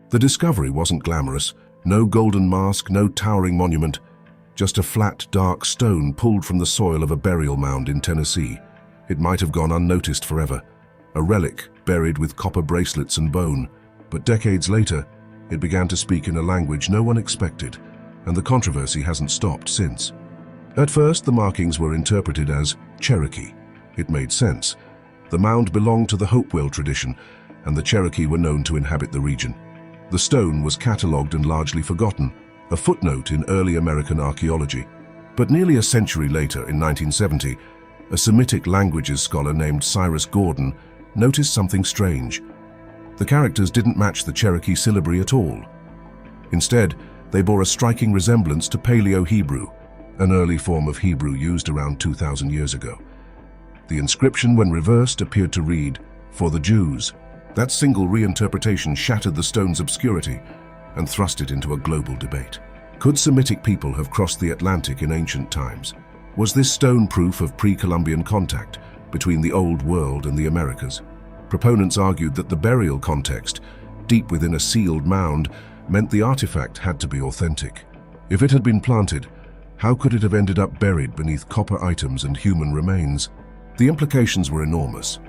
The discovery wasn't glamorous. No golden mask, no towering monument, just a flat, dark stone pulled from the soil of a burial mound in Tennessee. It might have gone unnoticed forever, a relic buried with copper bracelets and bone. But decades later, it began to speak in a language no one expected, and the controversy hasn't stopped since. At first, the markings were interpreted as Cherokee. It made sense. The mound belonged to the Hopewell tradition, and the Cherokee were known to inhabit the region. The stone was catalogued and largely forgotten, a footnote in early American archaeology. But nearly a century later, in 1970, a Semitic languages scholar named Cyrus Gordon noticed something strange. The characters didn't match the Cherokee syllabary at all. Instead, they bore a striking resemblance to Paleo-Hebrew, an early form of Hebrew used around 2,000 years ago. The inscription, when reversed, appeared to read, "For the Jews." That single reinterpretation shattered the stone's obscurity and thrust it into a global debate. Could Semitic people have crossed the Atlantic in ancient times? Was this stone proof of pre-Columbian contact between the Old World and the Americas? Proponents argued that the burial context, deep within a sealed mound, meant the artifact had to be authentic. If it had been planted, how could it have ended up buried beneath copper items and human remains? The implications were enormous.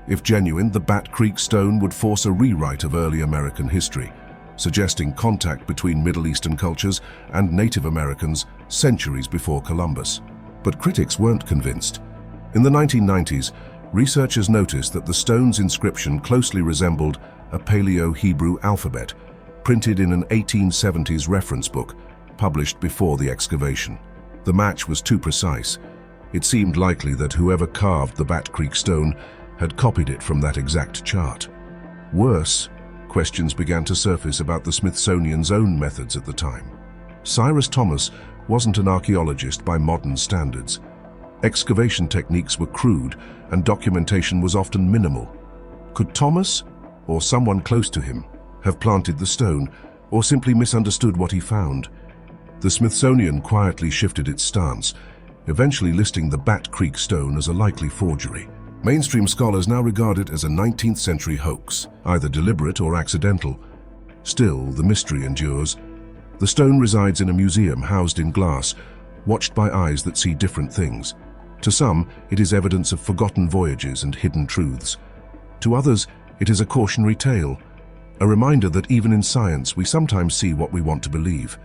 If genuine, the Bat Creek stone would force a rewrite of early American history, suggesting contact between Middle Eastern cultures and Native Americans centuries before Columbus. But critics weren't convinced. In the 1990s, researchers noticed that the stone's inscription closely resembled a Paleo-Hebrew alphabet, printed in an 1870s reference book, published before the excavation. The match was too precise. It seemed likely that whoever carved the Bat Creek stone had copied it from that exact chart. Worse, questions began to surface about the Smithsonian's own methods at the time. Cyrus Thomas wasn't an archaeologist by modern standards. Excavation techniques were crude, and documentation was often minimal. Could Thomas, or someone close to him, have planted the stone, or simply misunderstood what he found? The Smithsonian quietly shifted its stance, eventually listing the Bat Creek stone as a likely forgery. Mainstream scholars now regard it as a 19th century hoax, either deliberate or accidental. Still, the mystery endures. The stone resides in a museum housed in glass, watched by eyes that see different things. To some, it is evidence of forgotten voyages and hidden truths. To others, it is a cautionary tale, a reminder that even in science we sometimes see what we want to believe.